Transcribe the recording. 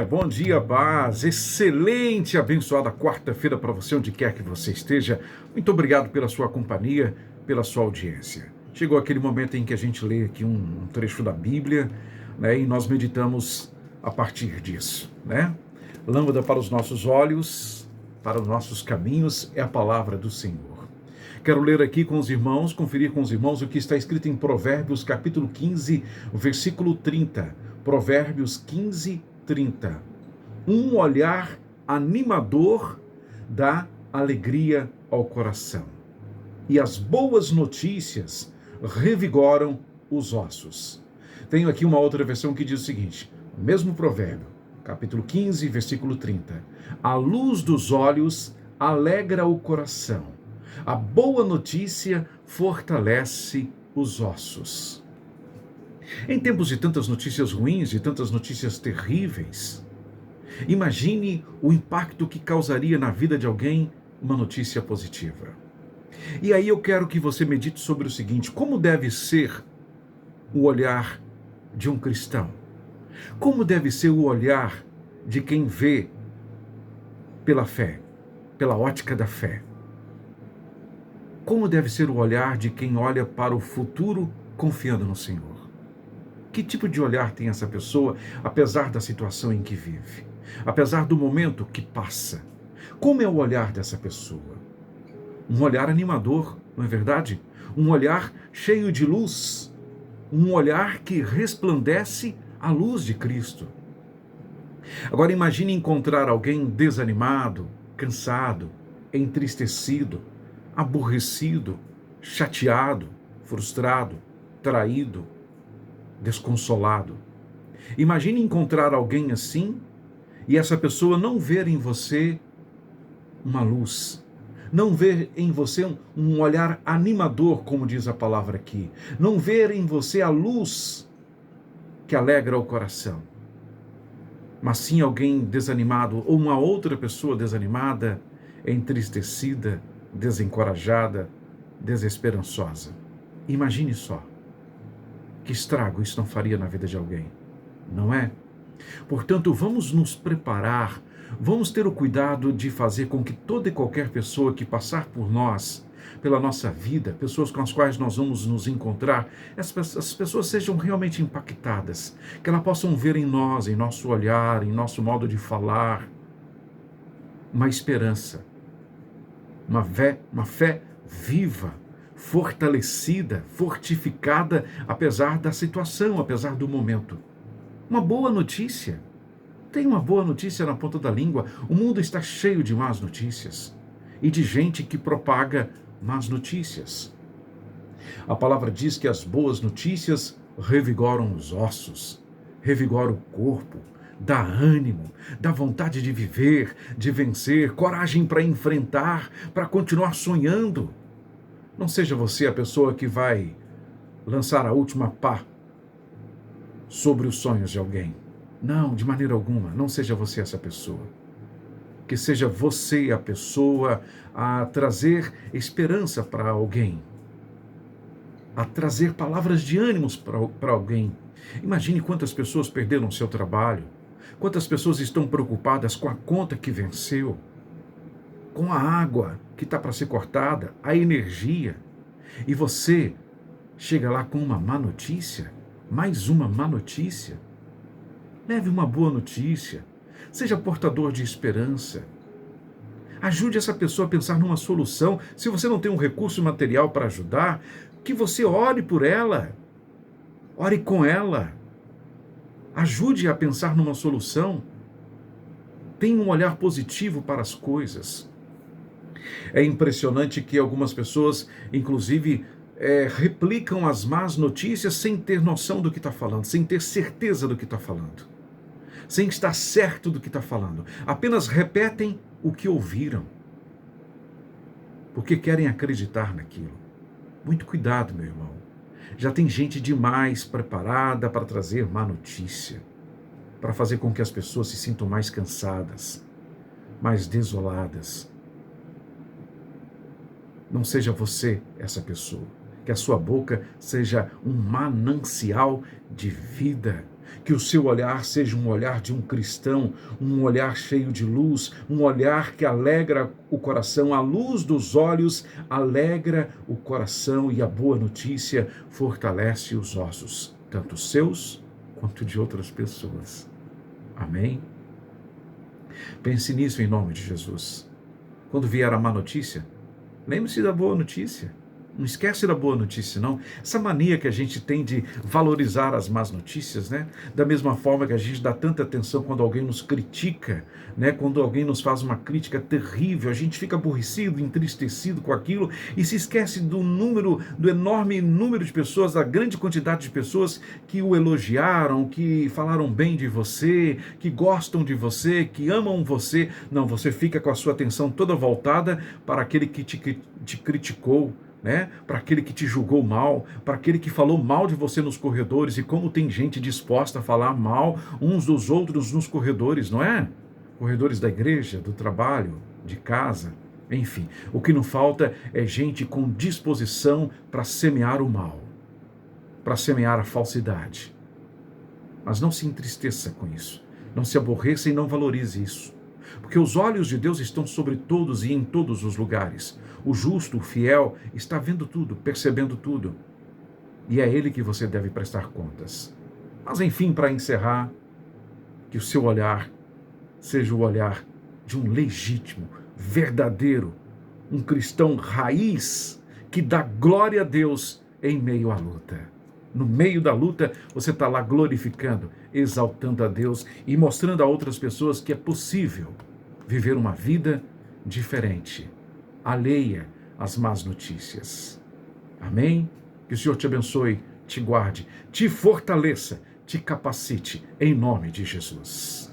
Bom dia, paz. Excelente, abençoada quarta-feira para você, onde quer que você esteja. Muito obrigado pela sua companhia, pela sua audiência. Chegou aquele momento em que a gente lê aqui um trecho da Bíblia, né, e nós meditamos a partir disso, né? Lâmpada para os nossos olhos, para os nossos caminhos, é a palavra do Senhor. Quero ler aqui com os irmãos, conferir com os irmãos o que está escrito em Provérbios, capítulo 15, versículo 30. Provérbios 15, 30. Um olhar animador dá alegria ao coração, e as boas notícias revigoram os ossos. Tenho aqui uma outra versão que diz o seguinte, mesmo provérbio, capítulo 15, versículo 30. A luz dos olhos alegra o coração, a boa notícia fortalece os ossos. Em tempos de tantas notícias ruins, de tantas notícias terríveis, imagine o impacto que causaria na vida de alguém uma notícia positiva. E aí eu quero que você medite sobre o seguinte: como deve ser o olhar de um cristão? Como deve ser o olhar de quem vê pela fé, pela ótica da fé? Como deve ser o olhar de quem olha para o futuro confiando no Senhor? Que tipo de olhar tem essa pessoa, apesar da situação em que vive? Apesar do momento que passa? Como é o olhar dessa pessoa? Um olhar animador, não é verdade? Um olhar cheio de luz. Um olhar que resplandece a luz de Cristo. Agora imagine encontrar alguém desanimado, cansado, entristecido, aborrecido, chateado, frustrado, traído, desconsolado. Imagine encontrar alguém assim e essa pessoa não ver em você uma luz, não ver em você um olhar animador, como diz a palavra aqui, não ver em você a luz que alegra o coração, mas sim alguém desanimado ou uma outra pessoa desanimada, entristecida, desencorajada, desesperançosa. Imagine só. Que estrago isso não faria na vida de alguém, não é? Portanto, vamos nos preparar, vamos ter o cuidado de fazer com que toda e qualquer pessoa que passar por nós, pela nossa vida, pessoas com as quais nós vamos nos encontrar, essas pessoas sejam realmente impactadas, que elas possam ver em nós, em nosso olhar, em nosso modo de falar, uma esperança, uma fé viva, fortalecida, fortificada, apesar da situação, apesar do momento. Uma boa notícia. Tem uma boa notícia na ponta da língua. O mundo está cheio de más notícias e de gente que propaga más notícias. A palavra diz que as boas notícias revigoram os ossos, revigoram o corpo, dá ânimo, dá vontade de viver, de vencer, coragem para enfrentar, para continuar sonhando. Não seja você a pessoa que vai lançar a última pá sobre os sonhos de alguém. Não, de maneira alguma, não seja você essa pessoa. Que seja você a pessoa a trazer esperança para alguém, a trazer palavras de ânimos para alguém. Imagine quantas pessoas perderam seu trabalho, quantas pessoas estão preocupadas com a conta que venceu, com a água que está para ser cortada, a energia. E você chega lá com uma má notícia, mais uma má notícia. Leve uma boa notícia, seja portador de esperança. Ajude essa pessoa a pensar numa solução. Se você não tem um recurso material para ajudar, que você ore por ela, ore com ela. Ajude a pensar numa solução. Tenha um olhar positivo para as coisas. É impressionante que algumas pessoas, inclusive, replicam as más notícias sem ter noção do que está falando, sem ter certeza do que está falando, sem estar certo do que está falando. Apenas repetem o que ouviram, porque querem acreditar naquilo. Muito cuidado, meu irmão. Já tem gente demais preparada para trazer má notícia, para fazer com que as pessoas se sintam mais cansadas, mais desoladas. Não seja você essa pessoa. Que a sua boca seja um manancial de vida. Que o seu olhar seja um olhar de um cristão, um olhar cheio de luz, um olhar que alegra o coração. A luz dos olhos alegra o coração e a boa notícia fortalece os ossos, tanto seus quanto de outras pessoas. Amém? Pense nisso em nome de Jesus. Quando vier a má notícia, lembre-se da boa notícia. Não esquece da boa notícia, não. Essa mania que a gente tem de valorizar as más notícias, né? Da mesma forma que a gente dá tanta atenção quando alguém nos critica, né? Quando alguém nos faz uma crítica terrível, a gente fica aborrecido, entristecido com aquilo e se esquece do enorme número de pessoas, da grande quantidade de pessoas que o elogiaram, que falaram bem de você, que gostam de você, que amam você. Não, você fica com a sua atenção toda voltada para aquele que te criticou, né? Para aquele que te julgou mal, para aquele que falou mal de você nos corredores, e como tem gente disposta a falar mal uns dos outros nos corredores, não é? Corredores da igreja, do trabalho, de casa, enfim. O que não falta é gente com disposição para semear o mal, para semear a falsidade. Mas não se entristeça com isso, não se aborreça e não valorize isso. Porque os olhos de Deus estão sobre todos e em todos os lugares. O justo, o fiel, está vendo tudo, percebendo tudo. E é a Ele que você deve prestar contas. Mas enfim, para encerrar, que o seu olhar seja o olhar de um legítimo, verdadeiro, um cristão raiz, que dá glória a Deus em meio à luta. No meio da luta, você está lá glorificando, exaltando a Deus e mostrando a outras pessoas que é possível viver uma vida diferente, alheia às más notícias. Amém? Que o Senhor te abençoe, te guarde, te fortaleça, te capacite, em nome de Jesus.